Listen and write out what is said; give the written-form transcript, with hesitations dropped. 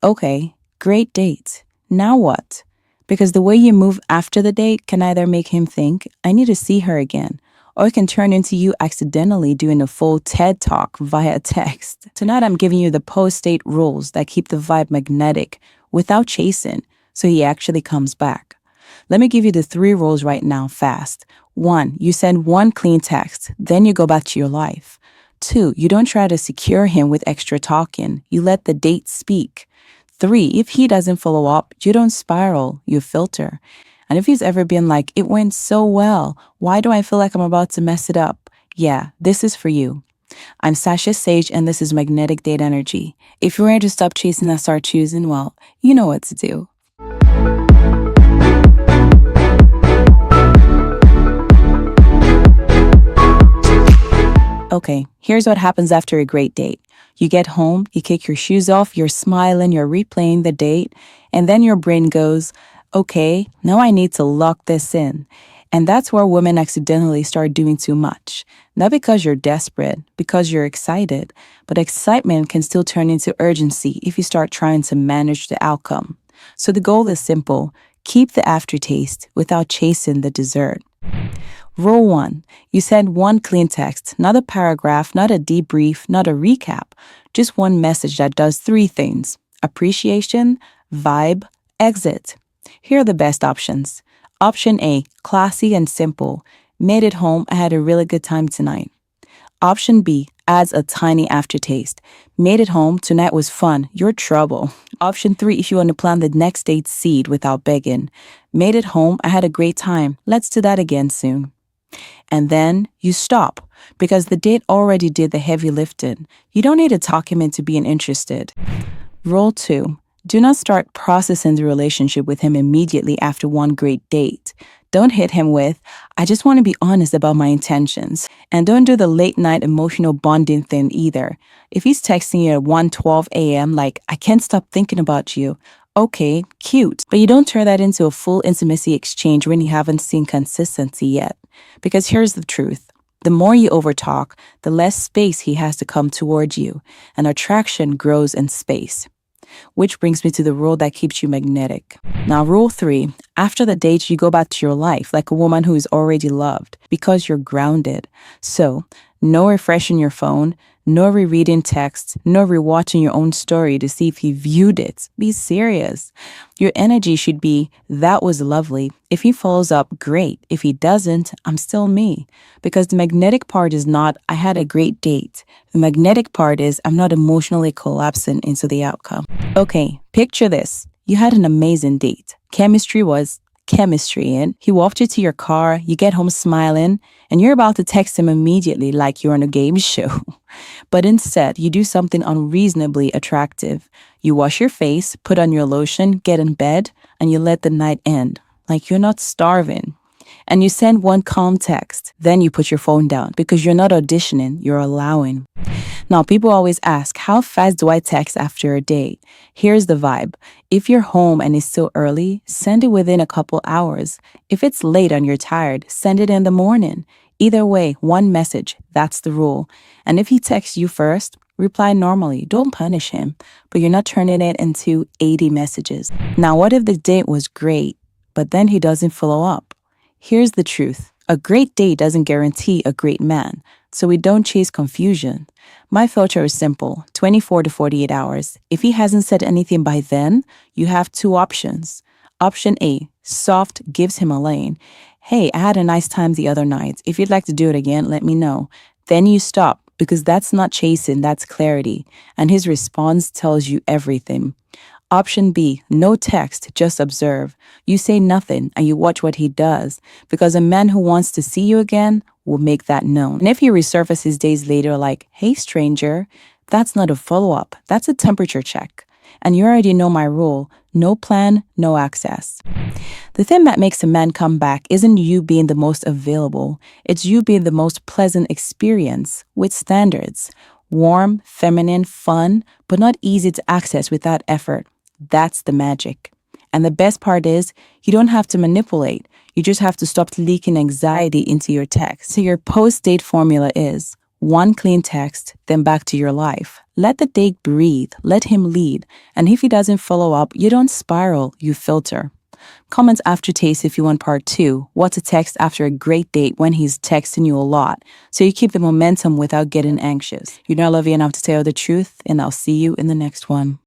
Okay, great date. Now what? Because the way you move after the date can either make him think, I need to see her again, or it can turn into you accidentally doing a full TED talk via text. Tonight I'm giving you the post-date rules that keep the vibe magnetic without chasing, so he actually comes back. Let me give you the 3 rules right now fast. 1, you send 1 clean text, then you go back to your life. 2, you don't try to secure him with extra talking. You let the date speak. 3, if he doesn't follow up, you don't spiral, you filter. And if he's ever been like, it went so well, why do I feel like I'm about to mess it up? Yeah, this is for you. I'm Sasha Sage, and this is Magnetic Date Energy. If you're ready to stop chasing and start choosing, well, you know what to do. Okay, here's what happens after a great date. You get home, you kick your shoes off, you're smiling, you're replaying the date, and then your brain goes, okay, now I need to lock this in. And that's where women accidentally start doing too much. Not because you're desperate, because you're excited, but excitement can still turn into urgency if you start trying to manage the outcome. So the goal is simple: keep the aftertaste without chasing the dessert. Rule 1. You send 1 clean text, not a paragraph, not a debrief, not a recap, just 1 message that does 3 things: appreciation, vibe, exit. Here are the best options. Option A, classy and simple. Made it home, I had a really good time tonight. Option B, adds a tiny aftertaste. Made it home, tonight was fun, you're trouble. Option 3, if you want to plant the next date's seed without begging. Made it home, I had a great time, let's do that again soon. And then you stop, because the date already did the heavy lifting. You don't need to talk him into being interested. Rule 2. Do not start processing the relationship with him immediately after 1 great date. Don't hit him with, I just want to be honest about my intentions. And don't do the late night emotional bonding thing either. If he's texting you at 1:12 a.m. like, I can't stop thinking about you, okay, cute. But you don't turn that into a full intimacy exchange when you haven't seen consistency yet. Because here's the truth. The more you overtalk, the less space he has to come toward you, and attraction grows in space. Which brings me to the rule that keeps you magnetic. Now, rule 3, after the date, you go back to your life like a woman who is already loved because you're grounded. So, no refreshing your phone, no rereading texts, no rewatching your own story to see if he viewed it. Be serious. Your energy should be, that was lovely. If he follows up, great. If he doesn't, I'm still me. Because the magnetic part is not, I had a great date. The magnetic part is, I'm not emotionally collapsing into the outcome. Okay, picture this. You had an amazing date. Chemistry was chemistry, and he walked you to your car, you get home smiling, and you're about to text him immediately like you're on a game show. But instead, you do something unreasonably attractive. You wash your face, put on your lotion, get in bed, and you let the night end. Like you're not starving. And you send 1 calm text. Then you put your phone down because you're not auditioning, you're allowing. Now, people always ask, how fast do I text after a date? Here's the vibe. If you're home and it's still early, send it within a couple hours. If it's late and you're tired, send it in the morning. Either way, 1 message, that's the rule. And if he texts you first, reply normally. Don't punish him, but you're not turning it into 80 messages. Now, what if the date was great, but then he doesn't follow up? Here's the truth. A great date doesn't guarantee a great man, so we don't chase confusion. My filter is simple, 24 to 48 hours. If he hasn't said anything by then, you have 2 options. Option A, soft, gives him a lane. Hey, I had a nice time the other night. If you'd like to do it again, let me know. Then you stop, because that's not chasing, that's clarity. And his response tells you everything. Option B, no text, just observe. You say nothing and you watch what he does, because a man who wants to see you again will make that known. And if he resurfaces days later like, hey stranger, that's not a follow-up, that's a temperature check. And you already know my rule, no plan, no access. The thing that makes a man come back isn't you being the most available, it's you being the most pleasant experience with standards. Warm, feminine, fun, but not easy to access without effort. That's the magic. And the best part is, you don't have to manipulate. You just have to stop leaking anxiety into your text. So your post-date formula is One clean text, then back to your life. Let the date breathe, let him lead. And if he doesn't follow up, you don't spiral, you filter. Comment aftertaste if you want part 2. What to text after a great date when he's texting you a lot, so you keep the momentum without getting anxious. You know I love you enough to tell the truth, and I'll see you in the next one.